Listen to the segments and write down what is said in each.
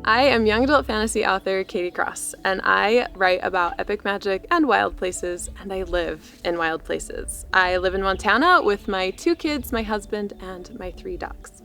I am young adult fantasy author Katie Cross, and I write about epic magic and wild places, and I live in wild places. I live in Montana with my 2 kids, my husband, and my 3 dogs.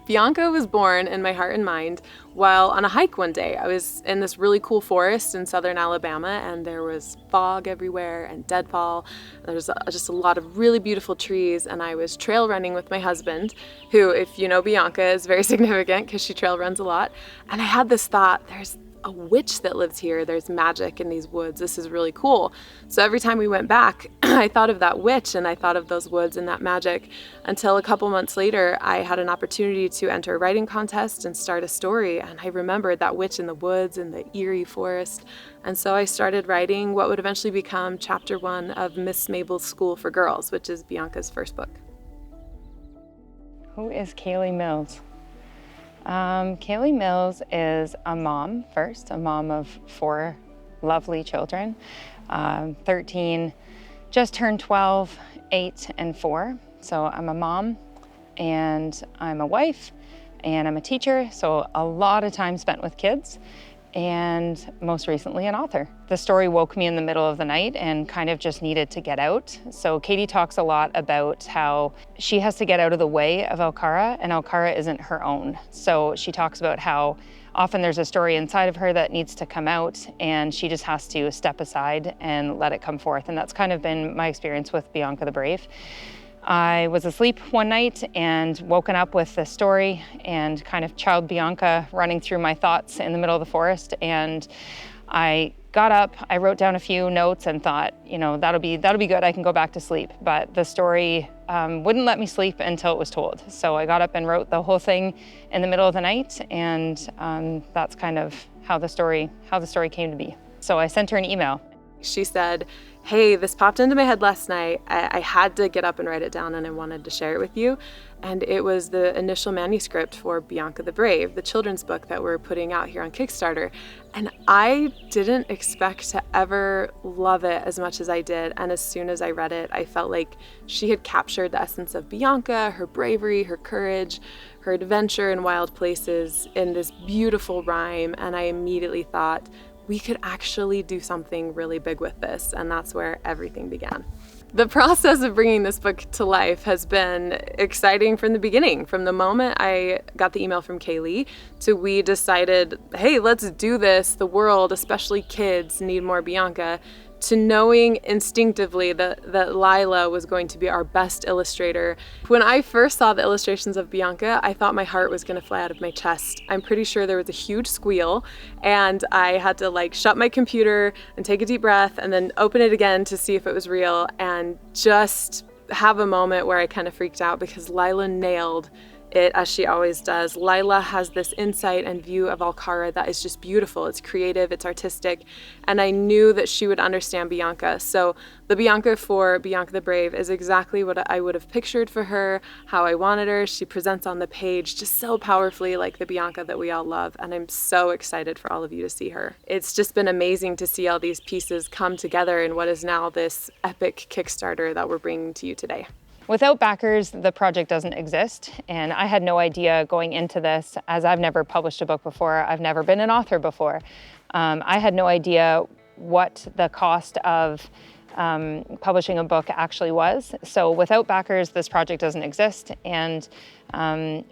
Bianca was born in my heart and mind while on a hike one day. I was in this really cool forest in southern Alabama, and there was fog everywhere and deadfall. There was just a lot of really beautiful trees, and I was trail running with my husband, who, if you know Bianca, is very significant because she trail runs a lot. And I had this thought, there's a witch that lives here. There's magic in these woods. This is really cool. So every time we went back, I thought of that witch and I thought of those woods and that magic until a couple months later, I had an opportunity to enter a writing contest and start a story. And I remembered that witch in the woods and the eerie forest. And so I started writing what would eventually become chapter 1 of Miss Mabel's School for Girls, which is Bianca's first book. Who is Kaylee Mills? Kaylee Mills is a mom first, a mom of 4 lovely children, 13, just turned 12, 8, and 4. So I'm a mom and I'm a wife and I'm a teacher, so a lot of time spent with kids, and most recently an author. The story woke me in the middle of the night and kind of just needed to get out. So Katie talks a lot about how she has to get out of the way of Alkarra, and Alkarra isn't her own. So she talks about how often there's a story inside of her that needs to come out, and she just has to step aside and let it come forth. And that's kind of been my experience with Bianca the Brave. I was asleep one night and woken up with this story and kind of child Bianca running through my thoughts in the middle of the forest. And I got up, I wrote down a few notes and thought, you know, that'll be good, I can go back to sleep. But the story wouldn't let me sleep until it was told. So I got up and wrote the whole thing in the middle of the night, and that's kind of how the story came to be. So I sent her an email. She said, hey, this popped into my head last night. I had to get up and write it down, and I wanted to share it with you. And it was the initial manuscript for Bianca the Brave, the children's book that we're putting out here on Kickstarter. And I didn't expect to ever love it as much as I did. And as soon as I read it, I felt like she had captured the essence of Bianca, her bravery, her courage, her adventure in wild places in this beautiful rhyme. And I immediately thought, we could actually do something really big with this, and that's where everything began. The process of bringing this book to life has been exciting from the beginning. From the moment I got the email from Kaylee to we decided, hey, let's do this. The world, especially kids, need more Bianca, to knowing instinctively that Laila was going to be our best illustrator. When I first saw the illustrations of Bianca, I thought my heart was gonna fly out of my chest. I'm pretty sure there was a huge squeal, and I had to shut my computer and take a deep breath and then open it again to see if it was real, and just have a moment where I kind of freaked out because Laila nailed it, as she always does. Laila has this insight and view of Alkarra that is just beautiful. It's creative, it's artistic, and I knew that she would understand Bianca. So the Bianca for Bianca the Brave is exactly what I would have pictured for her, how I wanted her. She presents on the page just so powerfully like the Bianca that we all love, and I'm so excited for all of you to see her. It's just been amazing to see all these pieces come together in what is now this epic Kickstarter that we're bringing to you today. Without backers, the project doesn't exist, and I had no idea going into this, as I've never published a book before, I've never been an author before. I had no idea what the cost of publishing a book actually was. So without backers, this project doesn't exist, and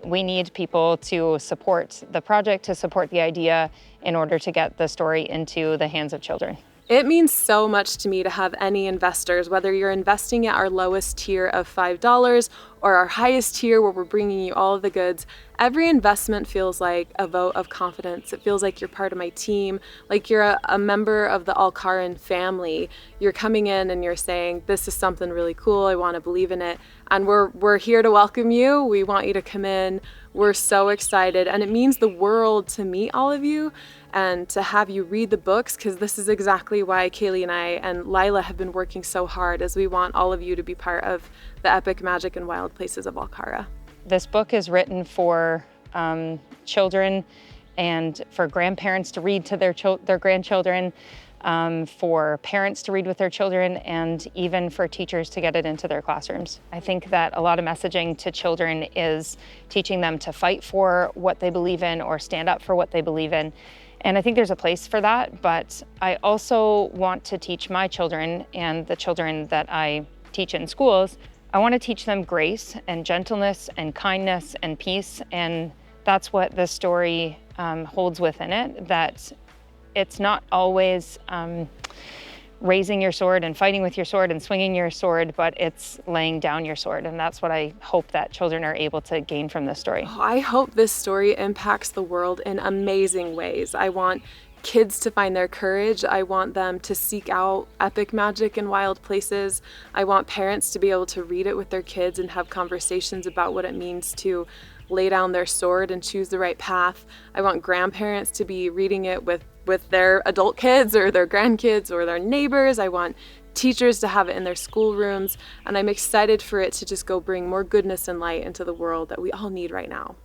we need people to support the project, to support the idea in order to get the story into the hands of children. It means so much to me to have any investors, whether you're investing at our lowest tier of $5 or our highest tier where we're bringing you all of the goods. Every investment feels like a vote of confidence. It feels like you're part of my team, like you're a member of the Alkarran family. You're coming in and you're saying, this is something really cool, I want to believe in it. And we're here to welcome you. We want you to come in. We're so excited. And it means the world to meet all of you and to have you read the books, because this is exactly why Kaylee and I and Laila have been working so hard, as we want all of you to be part of the epic magic and wild places of Alkarra. This book is written for children and for grandparents to read to their grandchildren, for parents to read with their children, and even for teachers to get it into their classrooms. I think that a lot of messaging to children is teaching them to fight for what they believe in or stand up for what they believe in. And I think there's a place for that, but I also want to teach my children and the children that I teach in schools, I want to teach them grace and gentleness and kindness and peace. And that's what this story holds within it, that it's not always raising your sword and fighting with your sword and swinging your sword, but it's laying down your sword. And that's what I hope that children are able to gain from this story. Oh, I hope this story impacts the world in amazing ways. I want kids to find their courage. I want them to seek out epic magic in wild places. I want parents to be able to read it with their kids and have conversations about what it means to lay down their sword and choose the right path. I want grandparents to be reading it with their adult kids or their grandkids or their neighbors. I want teachers to have it in their schoolrooms, and I'm excited for it to just go bring more goodness and light into the world that we all need right now.